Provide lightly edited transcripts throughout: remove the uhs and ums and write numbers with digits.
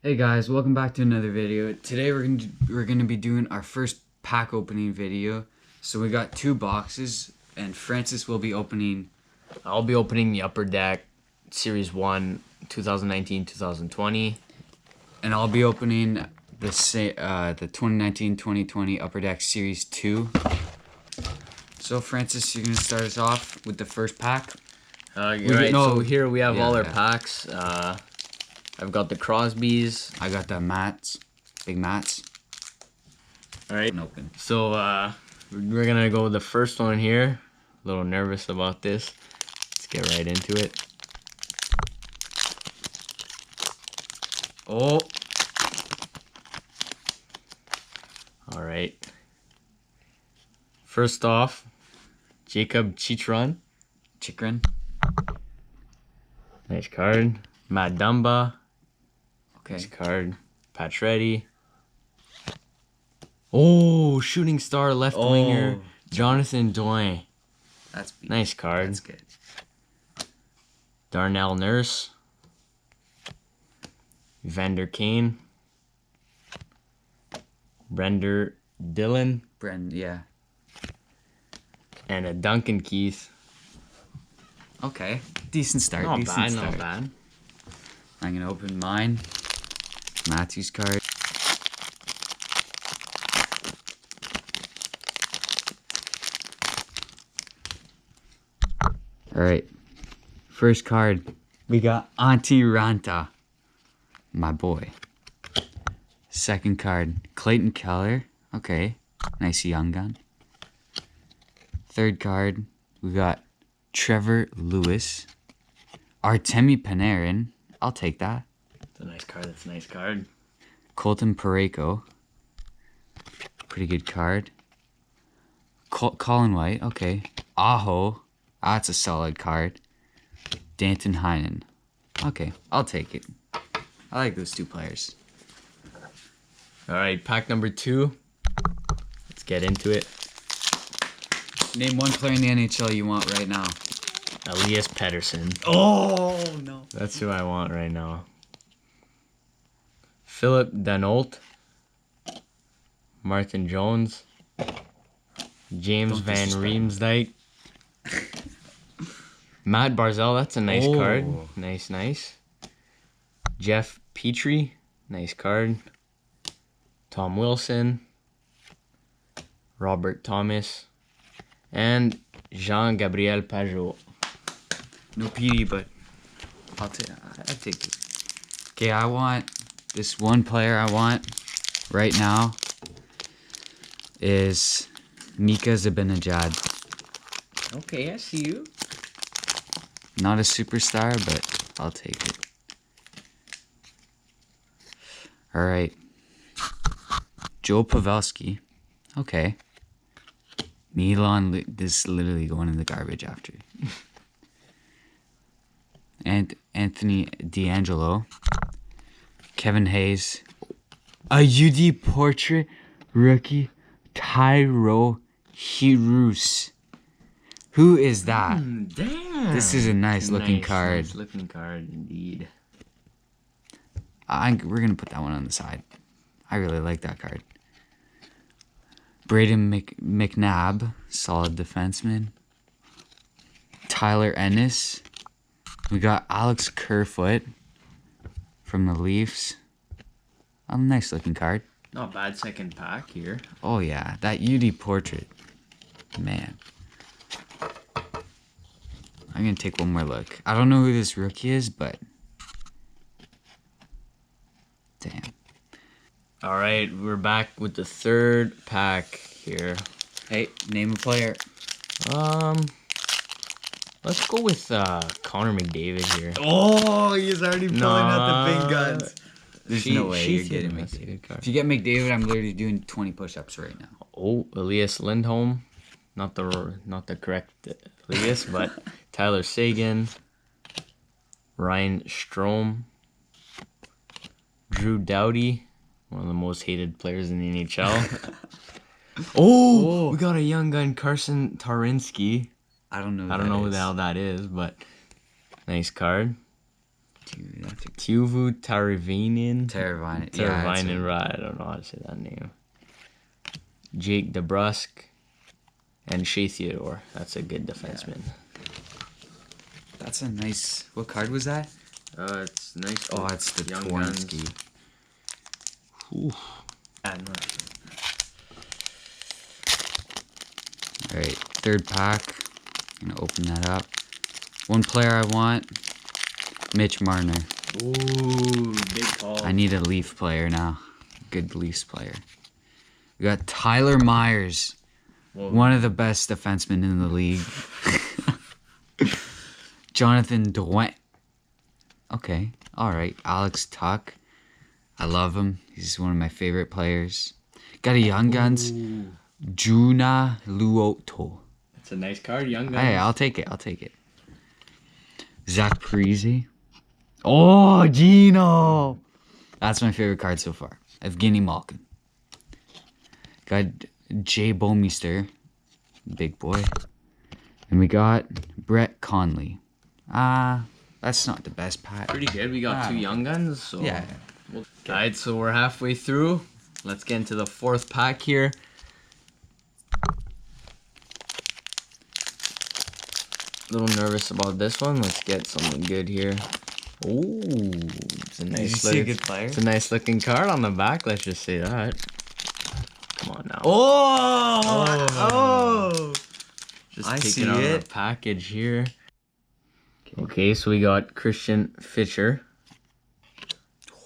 Hey guys, welcome back to another video. Today we're gonna be doing our first pack opening video. So we got two boxes, and Francis will be opening. I'll be opening the Upper Deck Series 1 2019-2020. And I'll be opening the 2019-2020 Upper Deck Series 2. So Francis, you're gonna start us off with the first pack. So here we have all our yeah. packs. I've got the Crosbys. I got the mats, big mats. All right. Open. So we're gonna go with the first one here. A little nervous about this. Let's get right into it. Oh. All right. First off, Jacob Chitron. Chikrin. Nice card. Matt Dumba. Okay. Nice card. Pacioretty. Oh, shooting star left winger. Jonathan Drouin. That's beat. Nice card. That's good. Darnell Nurse. Vander Kane. Brender Dillon. Yeah. And a Duncan Keith. Okay. Decent start. Not decent bad, start. not bad. I'm gonna open mine. Matthew's card. Alright. First card. We got Auntie Ranta. My boy. Second card. Clayton Keller. Okay. Nice young gun. Third card. We got Trevor Lewis. Artemi Panarin. I'll take that. That's a nice card. That's a nice card. Colton Parayko. Pretty good card. Colin White. Okay. Aho. That's a solid card. Danton Heinen. Okay. I'll take it. I like those two players. All right, pack number 2. Let's get into it. Name one player in the NHL you want right now. Elias Pettersson. Oh, no. That's who I want right now. Philip Danault. Martin Jones. James Van Riemsdyk. Matt Barzal, that's a nice card. Nice. Jeff Petrie, nice card. Tom Wilson. Robert Thomas. And Jean-Gabriel Pajot. No PD, but I'll take it. Okay, I want this one player I want right now is Mika Zibanejad. Okay, I see you. Not a superstar, but I'll take it. All right. Joe Pavelski. Okay. Milan, this is literally going in the garbage after. And Anthony D'Angelo. Kevin Hayes. A UD portrait rookie. Tyro Hirus. Who is that? Damn. This is a nice looking card. Nice looking card indeed. We're going to put that one on the side. I really like that card. Braden McNabb, solid defenseman. Tyler Ennis. We got Alex Kerfoot from the Leafs. A nice looking card. Not bad second pack here. Oh yeah, that UD portrait. Man. I'm going to take one more look. I don't know who this rookie is, but damn. All right, we're back with the third pack here. Hey, name a player. Let's go with Connor McDavid here. Oh, he's already pulling out the big guns. There's no way you're getting McDavid. If you get McDavid, I'm literally doing 20 push-ups right now. Oh, Elias Lindholm. Not the correct Elias, but Tyler Seguin. Ryan Strome. Drew Doughty. One of the most hated players in the NHL. We got a young gun, Carson Tarinsky. I don't know who the hell that is, but nice card. Dude, that's a Tuvu Taravainen. Teravainen. Teravainen, right? I don't know how to say that name. Jake DeBrusk and Shea Theodore. That's a good defenseman. That's a nice. What card was that? It's nice. Oh, it's the Young Twarnski. All right, third pack. Gonna open that up. One player I want, Mitch Marner. Ooh, big call. I need a Leaf player now. Good Leafs player. We got Tyler Myers, one of the best defensemen in the league. Jonathan Drouin. Okay, all right. Alex Tuck. I love him. He's one of my favorite players. Got a Young Guns. Juna Luoto. That's a nice card, Young Guns. Hey, I'll take it. I'll take it. Zach Parise. Oh, Gino. That's my favorite card so far. Evgeny Malkin. Got Jay Bomeister. Big boy. And we got Brett Conley. That's not the best pack. Pretty good. We got two Young Guns. So Yeah. Alright, so we're halfway through. Let's get into the fourth pack here. A little nervous about this one. Let's get something good here. Ooh, it's a nice looking, player? it's a nice looking card on the back. Let's just say that. Come on now. Oh! Just I take see it out of it. the package here. Okay, so we got Christian Fischer,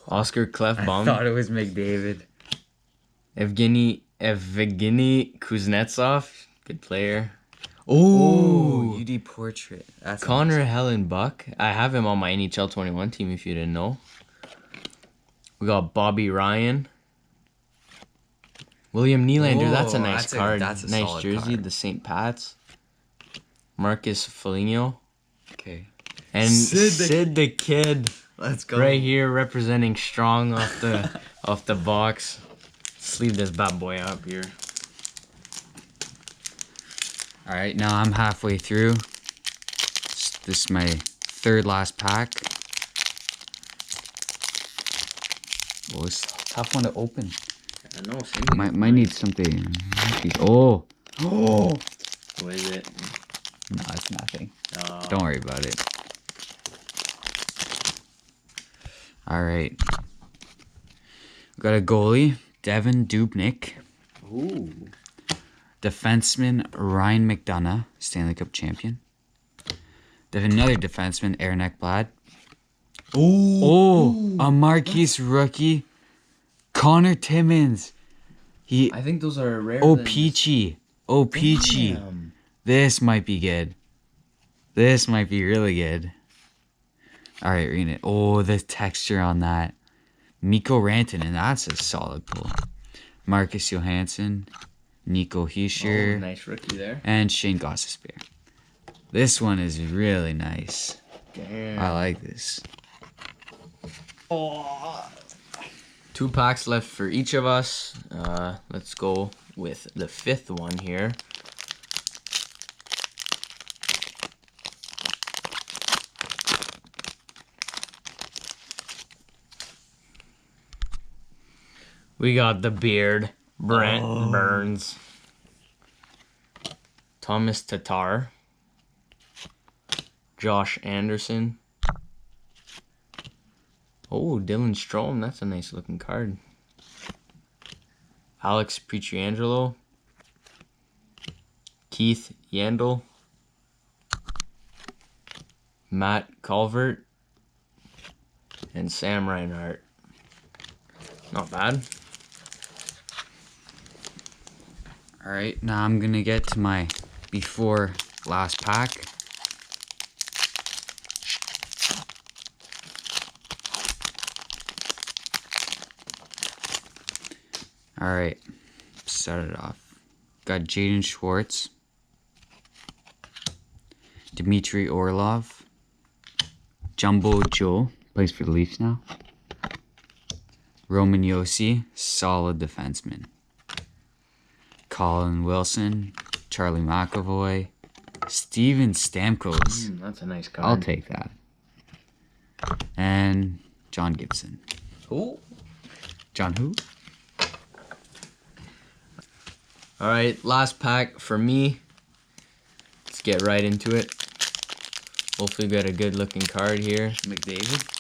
Oscar I Klefbom, thought it was McDavid. Evgeny Kuznetsov, good player. Oh, Ooh, UD Portrait. That's Connor Hellenbuck. I have him on my NHL 21 team if you didn't know. We got Bobby Ryan. William Nylander, that's a nice card. That's a nice solid jersey, card. the St. Pat's. Marcus Foligno. Okay. And Sid the Kid. Let's go. Right here representing strong off the off the box. Sleeve this bad boy up here. All right, now I'm halfway through. This is my third last pack. Oh, it's a tough one to open. I know, Might need something. Oh. Oh. What is it? No, it's nothing. Don't worry about it. All right. Got a goalie, Devin Dubnyk. Ooh. Defenseman, Ryan McDonough, Stanley Cup champion. There's another defenseman, Aaron Ekblad. Oh, a Marquise rookie, Connor Timmins. I think those are rare. Peachy. This might be good. This might be really good. All right, read it. Oh, the texture on that. Mikko Rantanen, that's a solid pull. Marcus Johansson, Nico Hischier, Nice rookie there. and Shane Gostisbehere. This one is really nice. Damn. I like this. 2 packs left for each of us. Let's go with the 5th one here. We got the beard, Brent Burns, Thomas Tatar, Josh Anderson. Oh, Dylan Strome, that's a nice looking card. Alex Pietrangelo, Keith Yandel, Matt Calvert, and Sam Reinhart. Not bad. All right, now I'm gonna get to my before last pack. All right, start it off. Got Jaden Schwartz, Dmitry Orlov, Jumbo Joe, plays for the Leafs now. Roman Yossi, solid defenseman. Colin Wilson, Charlie McAvoy, Steven Stamkos. That's a nice card. I'll take that. And John Gibson. Who? John who? All right, last pack for me. Let's get right into it. Hopefully we got a good looking card here. McDavid.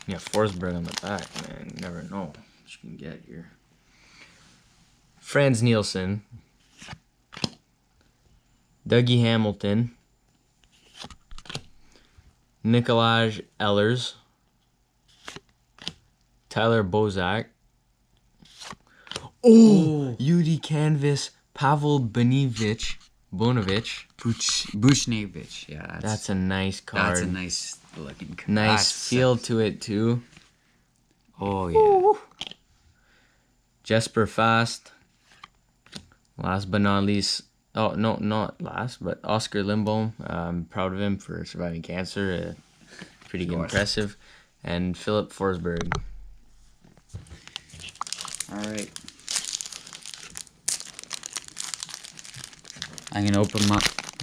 Yeah, Forsberg on the back, man. You never know what you can get here. Franz Nielsen. Dougie Hamilton. Nikolaj Ehlers. Tyler Bozak. Oh, UD Canvas, Pavel Bonovich. Bushnevich. Yeah, That's a nice card. that's a nice looking card. Nice feel to it too. Oh yeah. Jesper Fast. Last but not least, oh no, not last, but Oscar Lindblom. I'm proud of him for surviving cancer. Pretty course. impressive. And Philip Forsberg. All right. I'm gonna open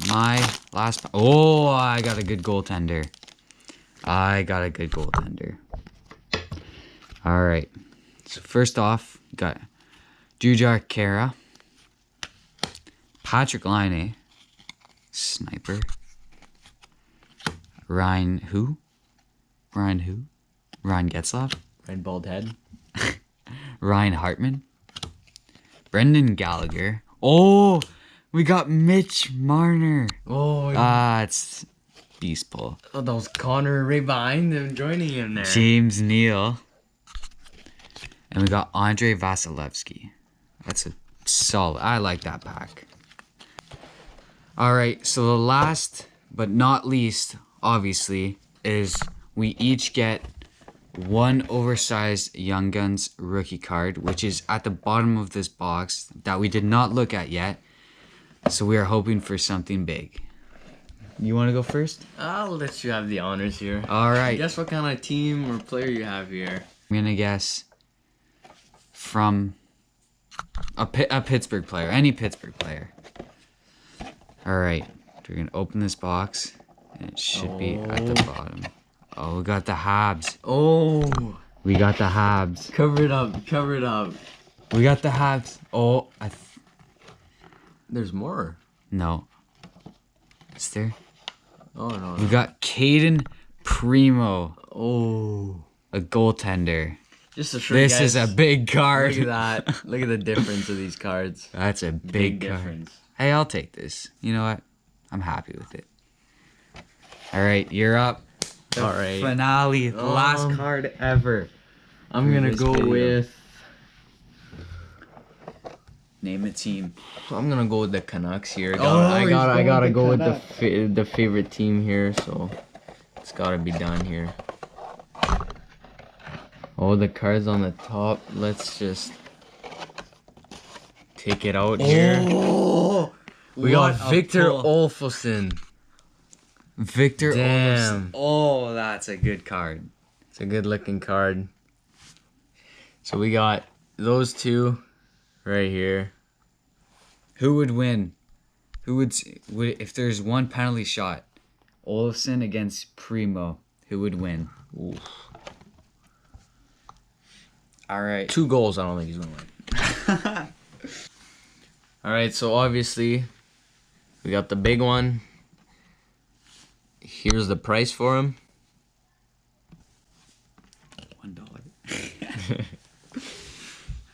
my last. Oh, I got a good goaltender. All right. So first off, got Jujhar Khaira, Patrick Laine, Sniper, Ryan Getzlaf, Red bald head. Ryan Hartman, Brendan Gallagher. Oh, we got Mitch Marner. Oh, It's Beast Pull. that was Connor right behind him, joining him there. James Neal. And we got Andrei Vasilevsky. That's a solid. I like that pack. All right, so the last but not least, obviously, is we each get one oversized Young Guns rookie card, which is at the bottom of this box that we did not look at yet. So we are hoping for something big. You want to go first? I'll let you have the honors here. All right. Guess what kind of team or player you have here? I'm going to guess from a Pittsburgh player, any Pittsburgh player. All right. We're going to open this box, and it should be at the bottom. Oh, we got the Habs. Oh, We got the Habs. cover it up, cover it up. We got the Habs. Oh, There's more. no. Is there? Oh, no. We got Caden Primo, Oh. a goaltender. Just to show This you guys, is a big card. Look at that. Look at the difference of these cards. That's a big card. difference. Hey, I'll take this. You know what? I'm happy with it. All right, you're up. All right. Finale, the last card ever. I'm for gonna this go video. with. Name a team. I'm gonna go with the Canucks here. Oh, I he's gotta going with go with the the favorite team here. So it's gotta be done here. Oh, the cards on the top. Let's just take it out here. Oh, We got Victor Olofsson. Victor Damn. Olofsson. Oh, that's a good card. It's a good looking card. So we got those two right here. Who would win? Who would if there's one penalty shot? Olofsson against Primo. Who would win? Oof. All right. 2 goals. I don't think he's gonna win. All right. So obviously, we got the big one. Here's the price for him. $1.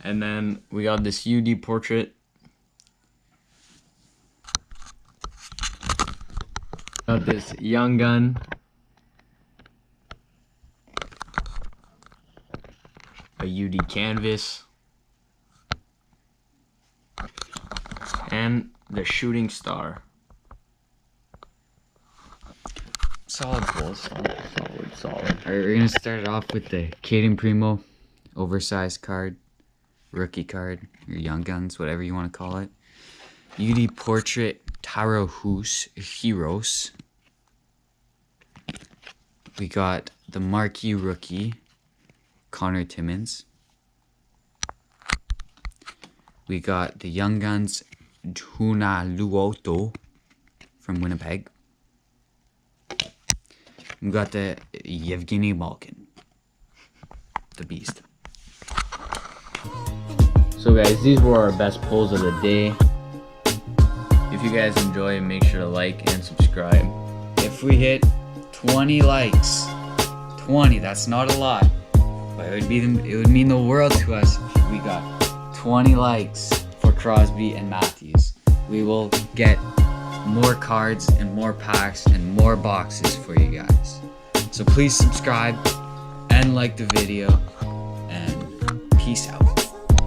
And then we got this UD portrait. Got this Young Gun. A UD canvas. And the Shooting Star. Solid goal. Solid. Solid. All right, we're gonna start it off with the Caden Primo, oversized card, rookie card, or Young Guns, whatever you want to call it. UD portrait, Taro Heroes. We got the marquee rookie, Connor Timmins. We got the Young Guns, Tuna Luoto from Winnipeg. We got the Yevgeny Malkin, the beast. So guys, these were our best pulls of the day. If you guys enjoy, make sure to like and subscribe. If we hit 20 likes, 20, that's not a lot, but it would mean the world to us if we got 20 likes for Crosby and Matthews. We will get more cards and more packs and more boxes for you guys. So please subscribe and like the video, and peace out.